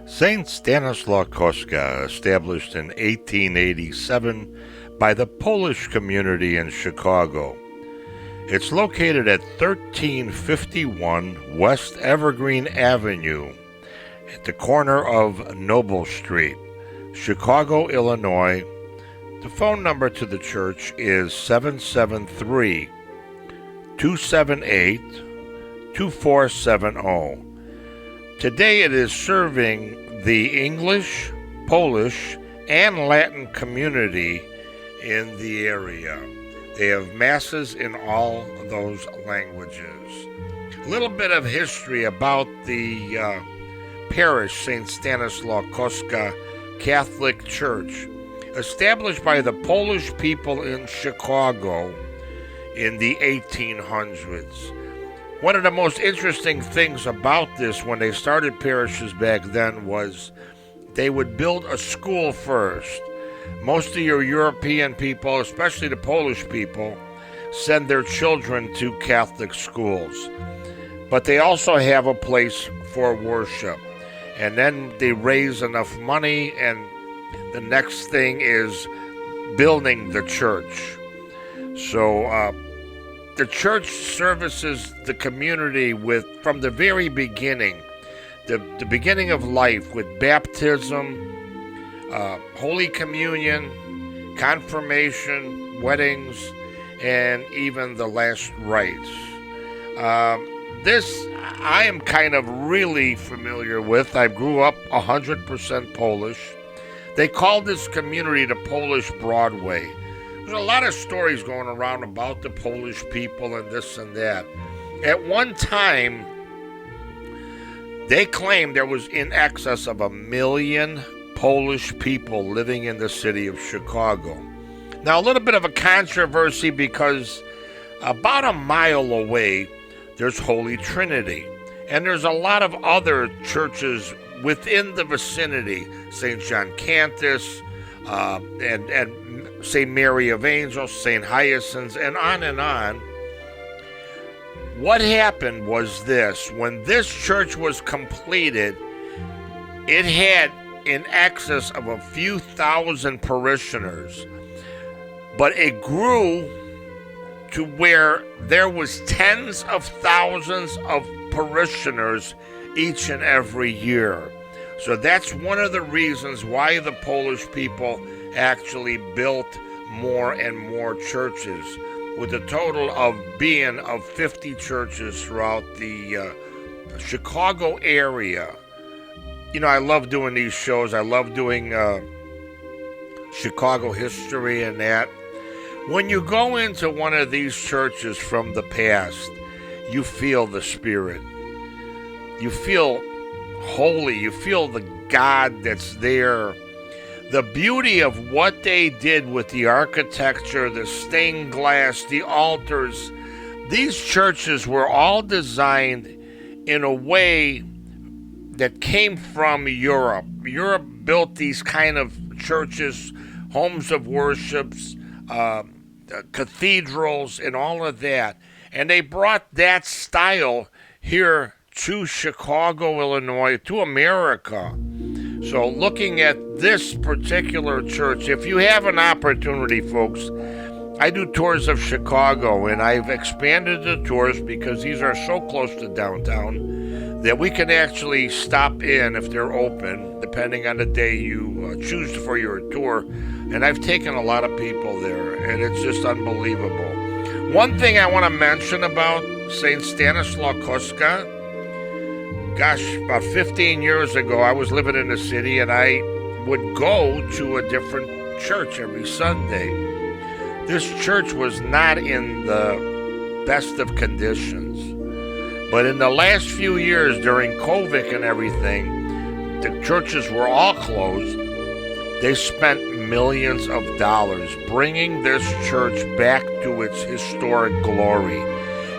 Saint Stanislaus Kostka, established in 1887 by the Polish community in Chicago. It's located at 1351 West Evergreen Avenue at the corner of Noble Street, Chicago, Illinois. The phone number to the church is 773 278 2470. Today it is serving the English, Polish, and Latin community in the area. They have masses in all those languages. A little bit of history about the parish, St. Stanislaus Kostka Catholic Church, established by the Polish people in Chicago in the 1800s. One of the most interesting things about this when they started parishes back then was they would build a school first. Most of your European people, especially the Polish people, send their children to Catholic schools. But they also have a place for worship. And then they raise enough money, and the next thing is building the church. So the church services the community from the very beginning, the beginning of life, with baptism, Holy Communion, confirmation, weddings, and even the last rites. This I am kind of really familiar with. I grew up 100% Polish. They call this community the Polish Broadway. There's a lot of stories going around about the Polish people and this and that. At one time, they claimed there was in excess of 1 million Polish people living in the city of Chicago. Now, a little bit of a controversy because about a mile away, there's Holy Trinity. And there's a lot of other churches within the vicinity, St. John Cantus, and St. Mary of Angels, St. Hyacinth, and on and on. What happened was this: when this church was completed, it had in excess of a few thousand parishioners, but it grew to where there was tens of thousands of parishioners each and every year. So that's one of the reasons why the Polish people actually built more and more churches, with a total of 50 churches throughout the Chicago area. You know, I love doing these shows. I love doing Chicago history and that. When you go into one of these churches from the past, you feel the Spirit. You feel holy. You feel the God that's there. The beauty of what they did with the architecture, the stained glass, the altars. These churches were all designed in a way that came from Europe. Europe built these kind of churches, homes of worships, cathedrals, and all of that. And they brought that style here to Chicago, Illinois, to America. So looking at this particular church, if you have an opportunity, folks, I do tours of Chicago, and I've expanded the tours because these are so close to downtown that we can actually stop in if they're open, depending on the day you choose for your tour. And I've taken a lot of people there, and it's just unbelievable. One thing I want to mention about St. Stanislaus Kostka, gosh, about 15 years ago, I was living in the city, and I would go to a different church every Sunday. This church was not in the best of conditions. But in the last few years, during COVID and everything, the churches were all closed. They spent millions of dollars bringing this church back to its historic glory.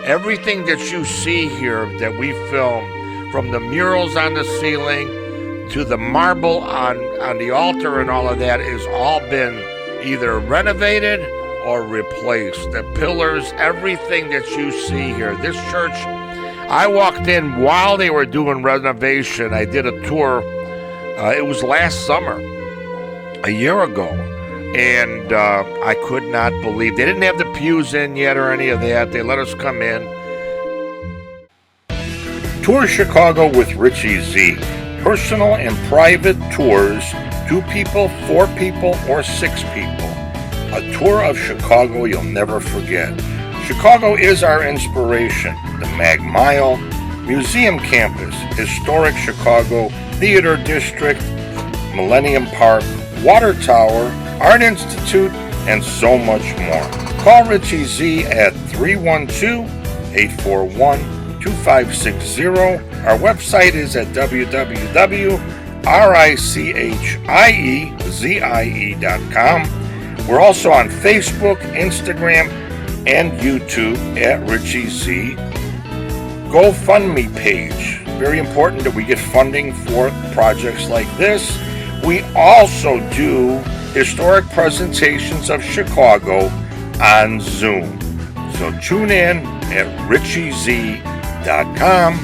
Everything that you see here that we filmed, from the murals on the ceiling to the marble on the altar and all of that, has all been either renovated or replaced. The pillars, everything that you see here. This church, I walked in while they were doing renovation. I did a tour It was last summer, a year ago, and I could not believe they didn't have the pews in yet or any of that. They let us come in. Tour Chicago with Richie Z. Personal and private tours, 2 people, 4 people, or 6 people. A tour of Chicago you'll never forget. Chicago is our inspiration. The Mag Mile, Museum Campus, Historic Chicago, Theater District, Millennium Park, Water Tower, Art Institute, and so much more. Call Richie Z at 312-841-2560. Our website is at www.richieze.com. We're also on Facebook, Instagram, and YouTube at Richie Z. GoFundMe page. Very important that we get funding for projects like this. We also do historic presentations of Chicago on Zoom. So tune in at richieze.com.